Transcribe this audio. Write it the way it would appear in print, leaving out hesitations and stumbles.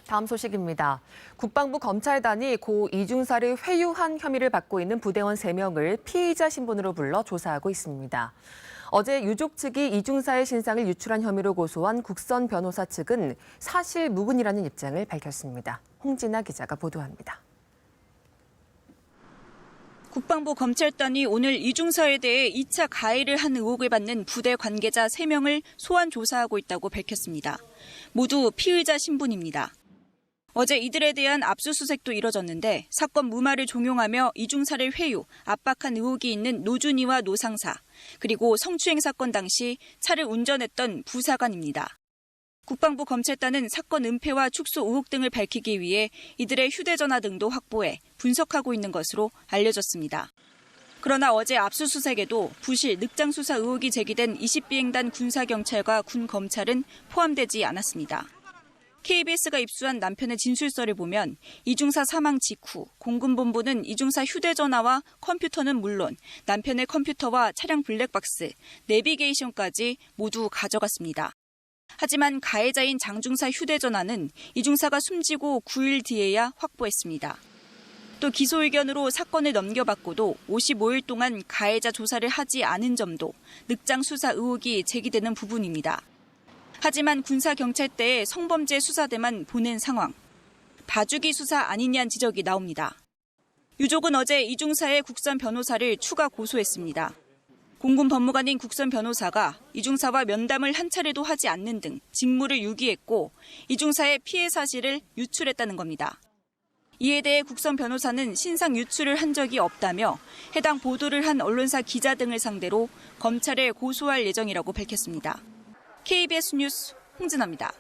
다음 소식입니다. 국방부 검찰단이 고 이중사를 회유한 혐의를 받고 있는 부대원 3명을 피의자 신분으로 불러 조사하고 있습니다. 어제 유족 측이 이중사의 신상을 유출한 혐의로 고소한 국선 변호사 측은 사실 무근이라는 입장을 밝혔습니다. 홍진아 기자가 보도합니다. 국방부 검찰단이 오늘 이중사에 대해 2차 가해를 한 의혹을 받는 부대 관계자 3명을 소환 조사하고 있다고 밝혔습니다. 모두 피의자 신분입니다. 어제 이들에 대한 압수수색도 이뤄졌는데 사건 무마를 종용하며 이중사를 회유, 압박한 의혹이 있는 노준희와 노상사, 그리고 성추행 사건 당시 차를 운전했던 부사관입니다. 국방부 검찰단은 사건 은폐와 축소 의혹 등을 밝히기 위해 이들의 휴대전화 등도 확보해 분석하고 있는 것으로 알려졌습니다. 그러나 어제 압수수색에도 부실, 늑장 수사 의혹이 제기된 20비행단 군사경찰과 군검찰은 포함되지 않았습니다. KBS가 입수한 남편의 진술서를 보면 이중사 사망 직후 공군본부는 이중사 휴대전화와 컴퓨터는 물론 남편의 컴퓨터와 차량 블랙박스, 내비게이션까지 모두 가져갔습니다. 하지만 가해자인 장중사 휴대전화는 이중사가 숨지고 9일 뒤에야 확보했습니다. 또 기소 의견으로 사건을 넘겨받고도 55일 동안 가해자 조사를 하지 않은 점도 늑장 수사 의혹이 제기되는 부분입니다. 하지만 군사경찰대의 성범죄 수사대만 보낸 상황. 봐주기 수사 아니냐는 지적이 나옵니다. 유족은 어제 이중사의 국선 변호사를 추가 고소했습니다. 공군 법무관인 국선 변호사가 이중사와 면담을 한 차례도 하지 않는 등 직무를 유기했고 이중사의 피해 사실을 유출했다는 겁니다. 이에 대해 국선 변호사는 신상 유출을 한 적이 없다며 해당 보도를 한 언론사 기자 등을 상대로 검찰에 고소할 예정이라고 밝혔습니다. KBS 뉴스 홍진아입니다.